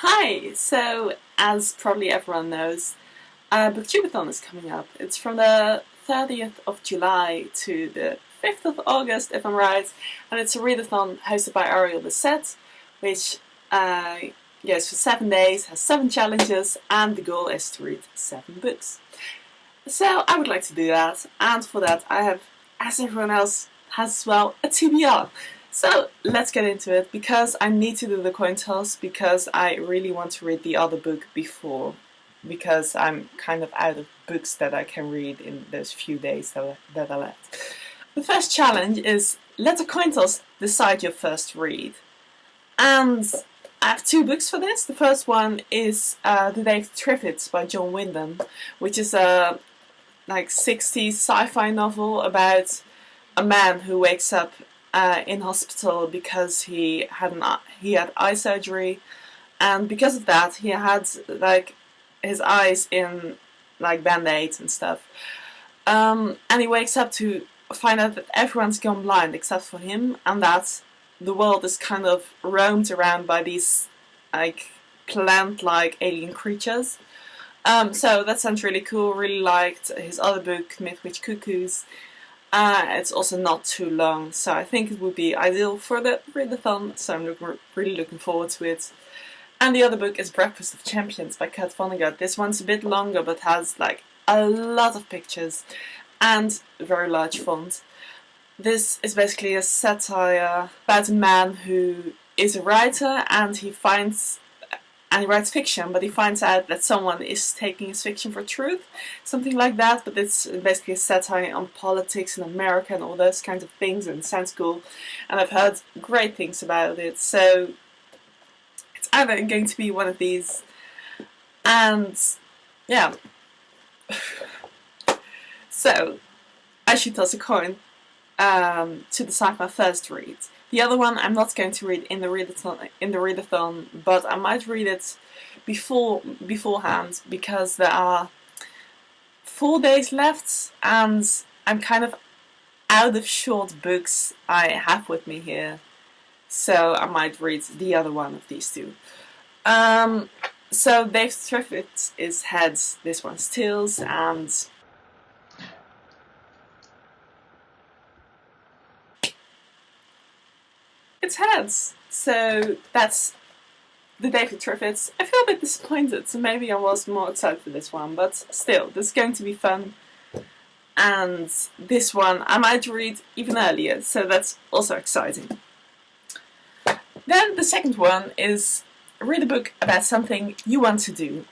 Hi! So, as probably everyone knows, BookTubeAthon is coming up. It's from the 30th of July to the 5th of August, if I'm right, and it's a readathon hosted by Ariel Bissett, which goes for 7 days, has 7 challenges, and the goal is to read 7 books. So, I would like to do that, and for that I have, as everyone else has as well, a TBR. So let's get into it, because I need to do the coin toss, because I really want to read the other book before, because I'm kind of out of books that I can read in those few days that are left. The first challenge is let a coin toss decide your first read. And I have 2 books for this. The first one is The Day of Triffids by Wyndham, which is a 60s sci-fi novel about a man who wakes up in hospital because he had eye surgery, and because of that he had his eyes in band-aids and stuff, and he wakes up to find out that everyone's gone blind except for him, and that the world is kind of roamed around by these plant-like alien creatures. So that sounds really cool. Really liked his other book, Midwich Cuckoos. It's also not too long, so I think it would be ideal for the readathon, so I'm really looking forward to it. And the other book is Breakfast of Champions by Vonnegut. This one's a bit longer, but has a lot of pictures and very large font. This is basically a satire about a man who is a writer, and he writes fiction, but he finds out that someone is taking his fiction for truth, something like that. But it's basically a satire on politics in America and all those kinds of things, and it sounds cool. And I've heard great things about it, so it's either going to be one of these, and yeah. So I should toss a coin to decide my first read. The other one I'm not going to read in the readathon, but I might read it beforehand, because there are 4 days left, and I'm kind of out of short books I have with me here, so I might read the other one of these 2. So Dave Triffids is heads, this one's tails, and it's heads. So that's The Day of Triffids. I feel a bit disappointed, so maybe I was more excited for this one, but still, this is going to be fun. And this one I might read even earlier, so that's also exciting. Then the second one is read a book about something you want to do.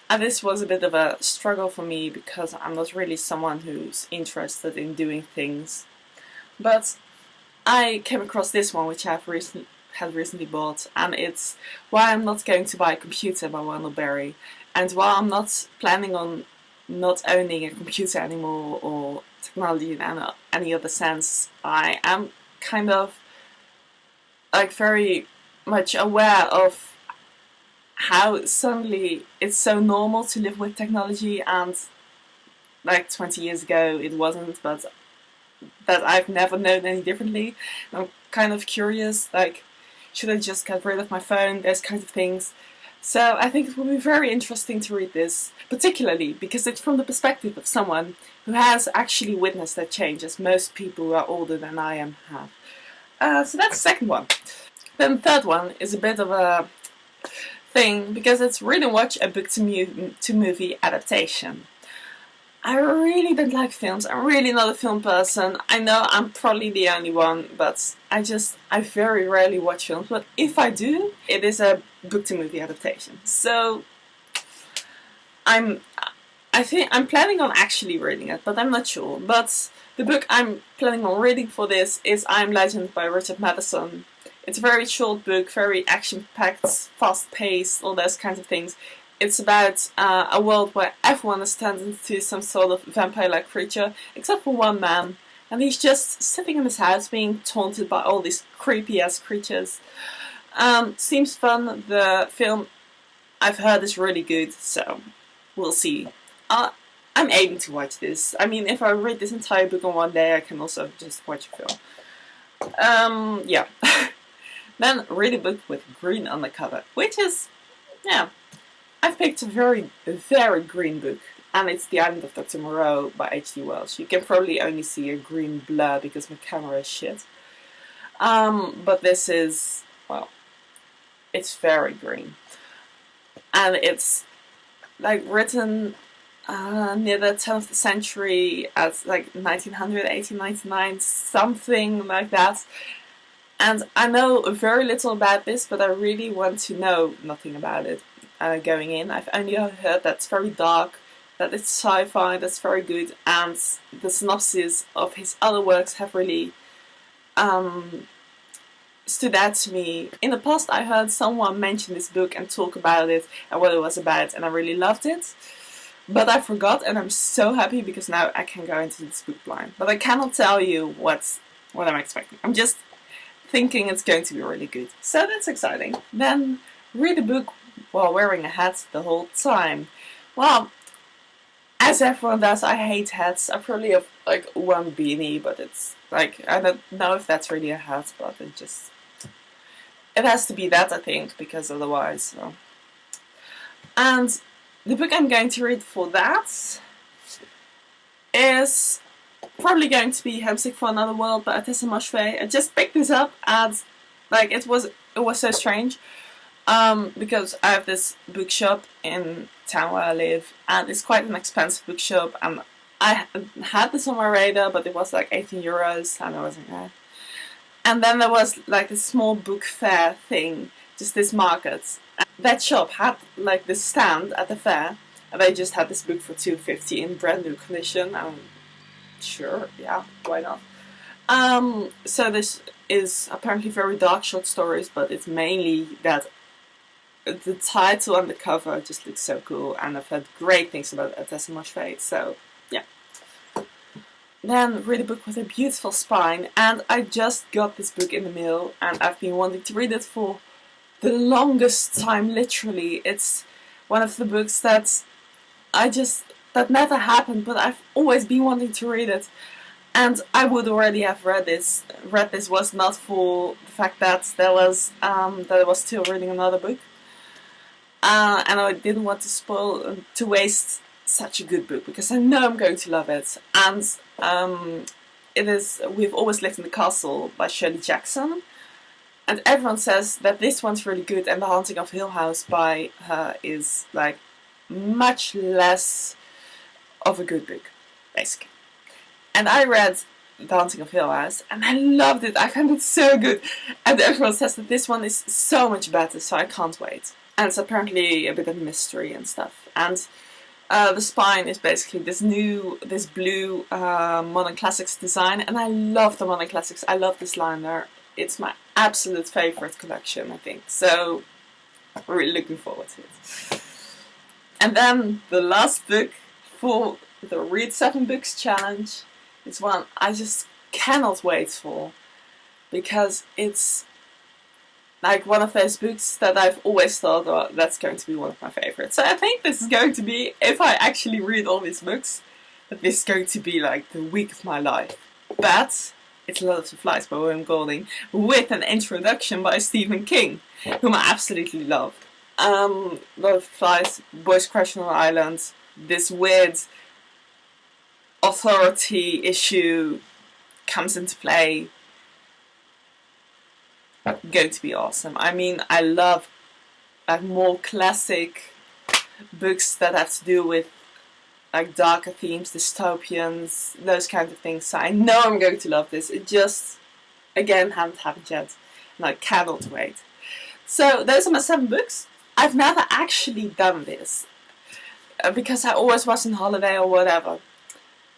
And this was a bit of a struggle for me, because I'm not really someone who's interested in doing things. But I came across this one, which I've recently bought, and it's Why I'm Not Going to Buy a Computer by Wendell. And while I'm not planning on not owning a computer anymore, or technology in any other sense, I am kind of very much aware of how suddenly it's so normal to live with technology, and 20 years ago it wasn't, but that I've never known any differently. I'm kind of curious, should I just get rid of my phone, those kinds of things. So I think it will be very interesting to read this, particularly because it's from the perspective of someone who has actually witnessed that change, as most people who are older than I am have. So that's the second one. Then the third one is a bit of a thing, because it's read and watch a book to movie adaptation. I really don't like films. I'm really not a film person. I know I'm probably the only one, but I very rarely watch films. But if I do, it is a book to movie adaptation. So I think I'm planning on actually reading it, but I'm not sure. But the book I'm planning on reading for this is I Am Legend by Matheson. It's a very short book, very action-packed, fast-paced, all those kinds of things. It's about a world where everyone is turned into some sort of vampire-like creature, except for one man, and he's just sitting in his house being taunted by all these creepy-ass creatures. Seems fun. The film, I've heard, is really good, so we'll see. I'm aiming to watch this. I mean, if I read this entire book in one day, I can also just watch a film. Yeah. Then read a book with green on the cover, which is yeah, I've picked a very, very green book, and it's The Island of Dr. Moreau by H.G. Wells. You can probably only see a green blur because my camera is shit. But this is, well, it's very green. And it's like written near the turn of the century as like 1900, 1899, something like that. And I know very little about this, but I really want to know nothing about it going in. I've only heard that it's very dark, that it's sci-fi, that's very good, and the synopses of his other works have really stood out to me. In the past I heard someone mention this book and talk about it and what it was about, and I really loved it. But I forgot, and I'm so happy because now I can go into this book blind. But I cannot tell you what I'm expecting. I'm just thinking it's going to be really good. So that's exciting. Then read a book while wearing a hat the whole time. Well, as everyone does, I hate hats. I probably have like one beanie, but it's like, I don't know if that's really a hat, but it has to be that, I think, because otherwise, so. And the book I'm going to read for that is probably going to be Homesick for Another World by Ottessa Moshfegh. I just picked this up and like it was so strange because I have this bookshop in town where I live, and it's quite an expensive bookshop, and I had this on my radar, but it was like 18 euros and I wasn't there. And then there was like this small book fair thing, just this market. And that shop had like this stand at the fair, and they just had this book for $2.50 in brand new condition. Sure, yeah, why not? So this is apparently very dark short stories, but it's mainly that the title and the cover just looks so cool, and I've heard great things about Ottessa Moshfegh, so yeah. Then read a book with a beautiful spine, and I just got this book in the mail, and I've been wanting to read it for the longest time, literally. It's one of the books that never happened, but I've always been wanting to read it. And I would already have read this. Read this was not for the fact that I was still reading another book. And I didn't want to waste such a good book, because I know I'm going to love it. And it is We've Always Lived in the Castle by Shirley Jackson. And everyone says that this one's really good, and The Haunting of Hill House by her is like much less of a good book, basically. And I read The Haunting of Hill House, and I loved it. I found it so good. And everyone says that this one is so much better, so I can't wait. And it's apparently a bit of mystery and stuff. And the spine is basically this blue modern classics design, and I love the modern classics. I love this liner. It's my absolute favourite collection, I think. So we're really looking forward to it. And then the last book for the Read 7 Books Challenge is one I just cannot wait for, because it's like one of those books that I've always thought, oh, that's going to be one of my favourites. So I think this is going to be, if I actually read all these books, that this is going to be like the week of my life. But it's Lord of the Flies by William Golding, with an introduction by Stephen King, whom I absolutely love. Lord of the Flies, Boys Crash on an Island, this weird authority issue comes into play. Going to be awesome. I mean, I love like more classic books that have to do with like darker themes, dystopians, those kind of things. So I know I'm going to love this. It just, again, haven't happened yet, and I cannot wait. So those are my 7 books. I've never actually done this because I always was on holiday or whatever.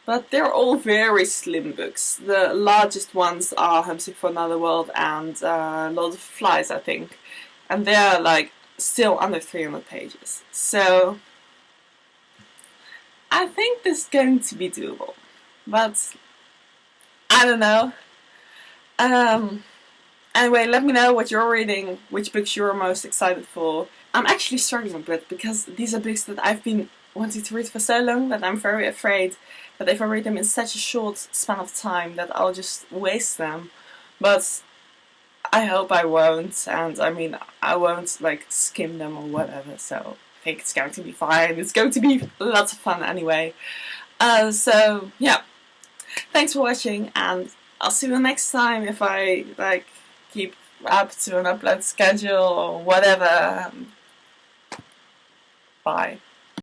But they're all very slim books. The largest ones are Homesick for Another World and Lord of the Flies, I think. And they're like still under 300 pages. So I think this is going to be doable. But I don't know. Anyway, let me know what you're reading, which books you're most excited for. I'm actually struggling a bit because these are books that I've been wanting to read for so long that I'm very afraid that if I read them in such a short span of time that I'll just waste them. But I hope I won't, and I mean, I won't like skim them or whatever, so I think it's going to be fine. It's going to be lots of fun anyway. So yeah, thanks for watching, and I'll see you next time if I like keep up to an upload schedule or whatever. Bye.